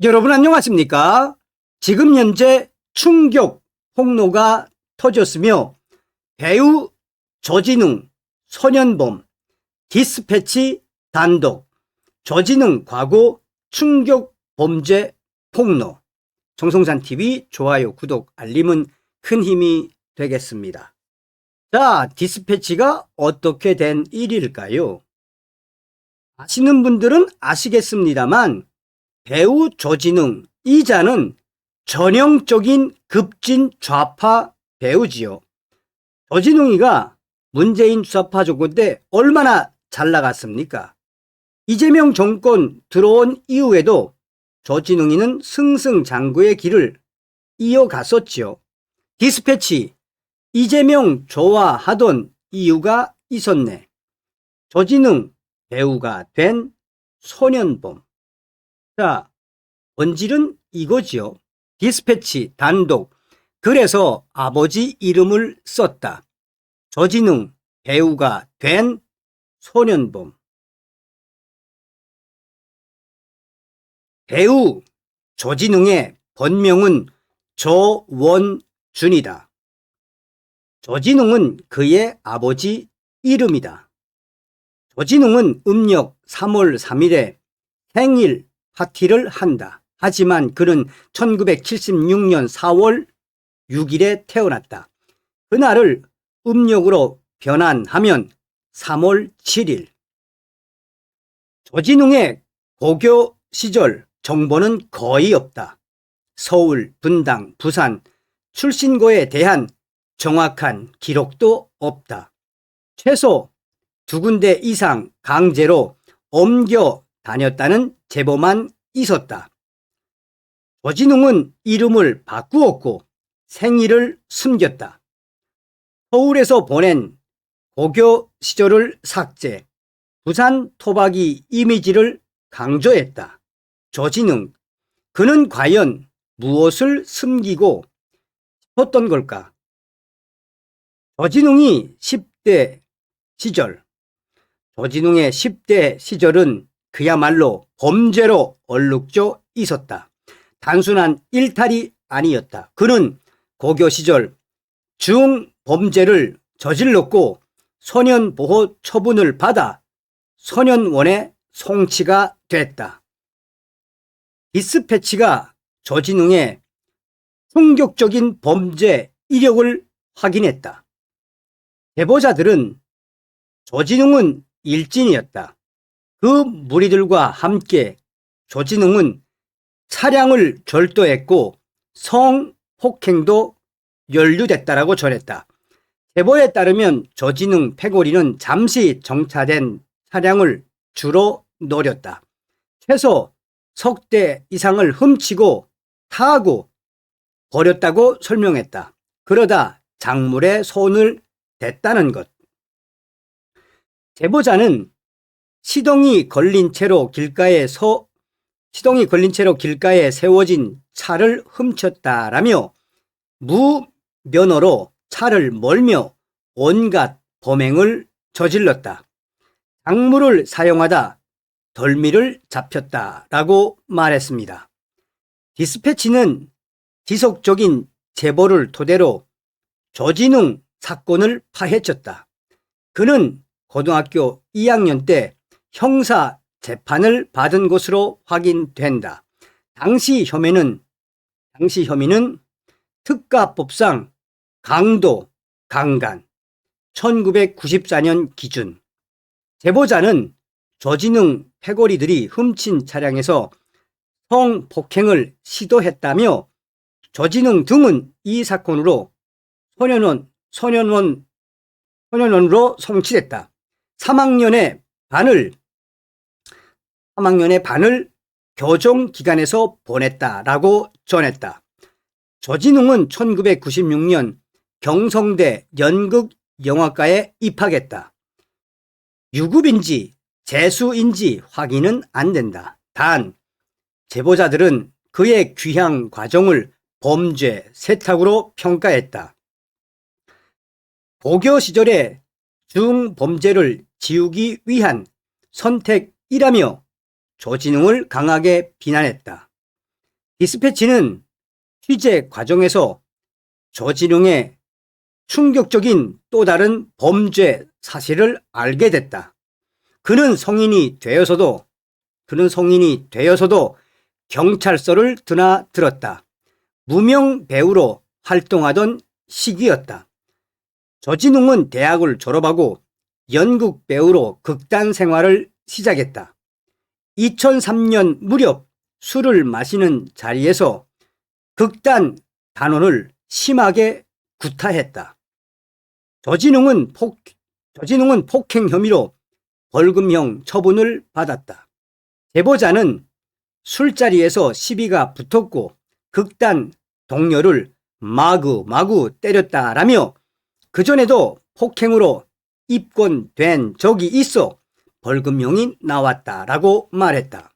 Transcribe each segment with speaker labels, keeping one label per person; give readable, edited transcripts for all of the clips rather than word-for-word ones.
Speaker 1: 여러분 안녕하십니까? 지금 현재 충격 폭로가 터졌으며 배우 조진웅, 소년범, 디스패치 단독, 조진웅 과거 충격 범죄 폭로. 정성산TV 좋아요, 구독, 알림은 큰 힘이 되겠습니다. 자, 디스패치가 어떻게 된 일일까요? 아시는 분들은 아시겠습니다만 배우 조진웅 이자는 전형적인 급진 좌파 배우지요. 조진웅이가 문재인 좌파 정권 때 얼마나 잘 나갔습니까? 이재명 정권 들어온 이후에도 조진웅이는 승승장구의 길을 이어갔었지요. 디스패치, 이재명 좋아하던 이유가 있었네. 조진웅 배우가 된 소년범. 자, 본질은 이거지요. 디스패치 단독. 그래서 아버지 이름을 썼다. 조진웅 배우가 된 소년범. 배우 조진웅의 본명은 조원준이다. 조진웅은 그의 아버지 이름이다. 조진웅은 음력 3월 3일에 생일 파티를 한다. 하지만 그는 1976년 4월 6일에 태어났다. 그날을 음력으로 변환하면 3월 7일. 조진웅의 고교 시절 정보는 거의 없다. 서울, 분당, 부산 출신고에 대한 정확한 기록도 없다. 최소 2군데 이상 강제로 옮겨 다녔다는 제보만 있었다. 조진웅은 이름을 바꾸었고 생일을 숨겼다. 서울에서 보낸 고교 시절을 삭제, 부산 토박이 이미지를 강조했다. 조진웅, 그는 과연 무엇을 숨기고 싶었던 걸까? 조진웅이 10대 시절, 조진웅의 10대 시절은 그야말로 범죄로 얼룩져 있었다. 단순한 일탈이 아니었다. 그는 고교 시절 중범죄를 저질렀고 소년보호 처분을 받아 소년원에 송치가 됐다. 디스패치가 조진웅의 충격적인 범죄 이력을 확인했다. 제보자들은 조진웅은 일진이었다. 그 무리들과 함께 조진웅은 차량을 절도했고 성폭행도 연루됐다라고 전했다. 제보에 따르면 조진웅 패거리는 잠시 정차된 차량을 주로 노렸다. 최소 석 대 이상을 훔치고 타고 버렸다고 설명했다. 그러다 작물에 손을 댔다는 것. 제보자는 시동이 걸린 채로 길가에 세워진 차를 훔쳤다라며 무면허로 차를 몰며 온갖 범행을 저질렀다. 작물을 사용하다 덜미를 잡혔다라고 말했습니다. 디스패치는 지속적인 제보를 토대로 조진웅 사건을 파헤쳤다. 그는 고등학교 2학년 때 형사 재판을 받은 것으로 확인된다. 당시 혐의는 특가법상 강도, 강간, 1994년 기준. 제보자는 조진웅 패거리들이 훔친 차량에서 성폭행을 시도했다며 조진웅 등은 이 사건으로 소년원으로 송치됐다. 3학년의 반을 교정기관에서 보냈다라고 전했다. 조진웅은 1996년 경성대 연극영화과에 입학했다. 유급인지 재수인지 확인은 안 된다. 단 제보자들은 그의 귀향 과정을 범죄 세탁으로 평가했다. 고교 시절에 중범죄를 지우기 위한 선택이라며 조진웅을 강하게 비난했다. 디스패치는 취재 과정에서 조진웅의 충격적인 또 다른 범죄 사실을 알게 됐다. 그는 성인이 되어서도 경찰서를 드나들었다. 무명 배우로 활동하던 시기였다. 조진웅은 대학을 졸업하고 연극 배우로 극단 생활을 시작했다. 2003년 무렵 술을 마시는 자리에서 극단 단원을 심하게 구타했다. 조진웅은 폭행 혐의로 벌금형 처분을 받았다. 제보자는 술자리에서 시비가 붙었고 극단 동료를 마구마구 때렸다라며 그전에도 폭행으로 입건된 적이 있어 벌금형이 나왔다라고 말했다.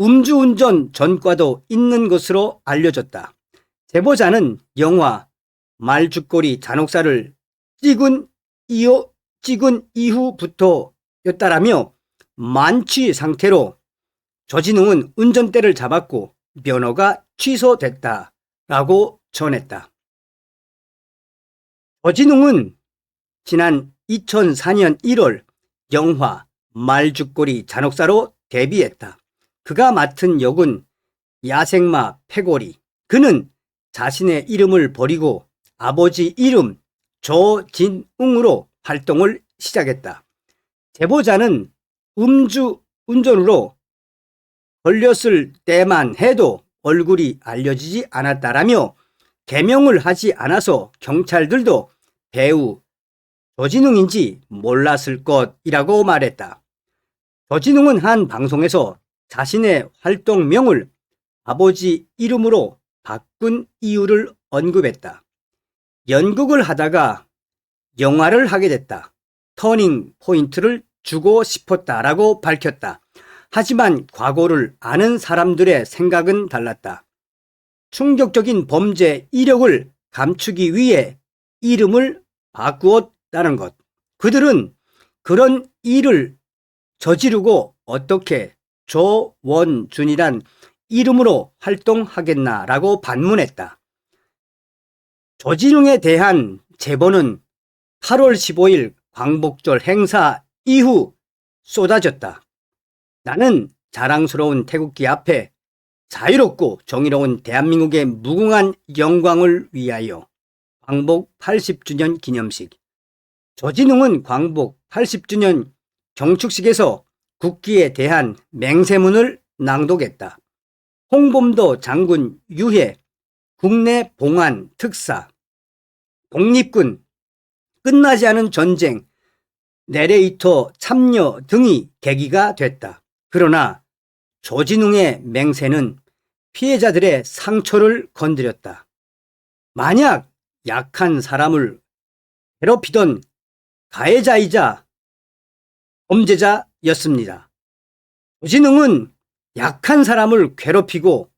Speaker 1: 음주운전 전과도 있는 것으로 알려졌다. 제보자는 영화 말죽거리 잔혹사를 찍은 이후부터였다라며 만취 상태로 조진웅은 운전대를 잡았고 면허가 취소됐다라고 전했다. 조진웅은 지난 2004년 1월 영화 말죽거리 잔혹사로 데뷔했다. 그가 맡은 역은 야생마 패거리. 그는 자신의 이름을 버리고 아버지 이름 조진웅으로 활동을 시작했다. 제보자는 음주운전으로 걸렸을 때만 해도 얼굴이 알려지지 않았다라며 개명을 하지 않아서 경찰들도 배우 조진웅인지 몰랐을 것이라고 말했다. 조진웅은 한 방송에서 자신의 활동명을 아버지 이름으로 바꾼 이유를 언급했다. 연극을 하다가 영화를 하게 됐다. 터닝 포인트를 주고 싶었다라고 밝혔다. 하지만 과거를 아는 사람들의 생각은 달랐다. 충격적인 범죄 이력을 감추기 위해 이름을 바꾸었다는 것. 그들은 그런 일을 저지르고 어떻게 조원준이란 이름으로 활동하겠나라고 반문했다. 조진웅에 대한 제보는 8월 15일 광복절 행사 이후 쏟아졌다. 나는 자랑스러운 태극기 앞에 자유롭고 정의로운 대한민국의 무궁한 영광을 위하여 광복 80주년 기념식. 조진웅은 광복 80주년 경축식에서 국기에 대한 맹세문을 낭독했다. 홍범도 장군 유해, 국내 봉안 특사, 독립군, 끝나지 않은 전쟁, 내레이터 참여 등이 계기가 됐다. 그러나 조진웅의 맹세는 피해자들의 상처를 건드렸다. 만약 약한 사람을 괴롭히던 가해자이자 범죄자였습니다. 조진웅은 약한 사람을 괴롭히던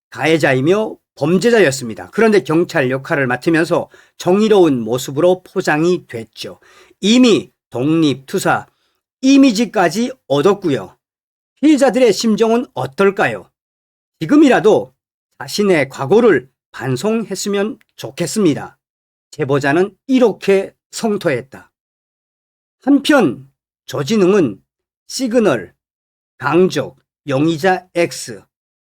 Speaker 1: 가해자이며 범죄자였습니다. 그런데 경찰 역할을 맡으면서 정의로운 모습으로 포장이 됐죠. 이미 독립투사 이미지까지 얻었고요. 피해자들의 심정은 어떨까요? 지금이라도 자신의 과거를 반성했으면 좋겠습니다. 제보자는 이렇게 성토했다. 한편 조진웅은 시그널, 강적, 용의자 X,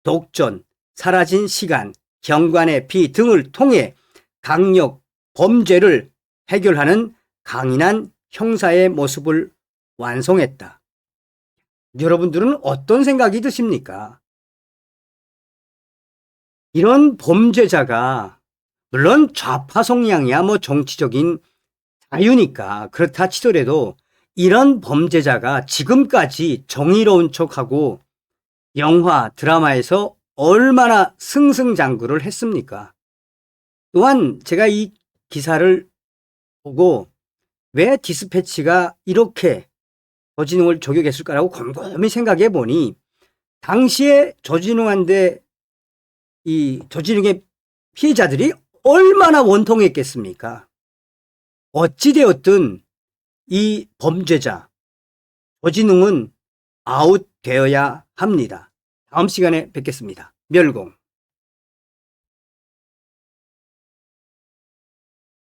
Speaker 1: 독전, 사라진 시간, 경관의 피 등을 통해 강력 범죄를 해결하는 강인한 형사의 모습을 완성했다. 여러분들은 어떤 생각이 드십니까? 이런 범죄자가 물론 좌파 성향이야 정치적인 자유니까 그렇다 치더라도 이런 범죄자가 지금까지 정의로운 척하고 영화, 드라마에서 얼마나 승승장구를 했습니까? 또한 제가 이 기사를 보고 왜 디스패치가 이렇게 조진웅을 저격했을까라고 곰곰이 생각해 보니 당시에 조진웅한테 이 조진웅의 피해자들이 얼마나 원통했겠습니까? 어찌되었든 이 범죄자 조진웅은 아웃되어야 합니다. 다음 시간에 뵙겠습니다. 멸공.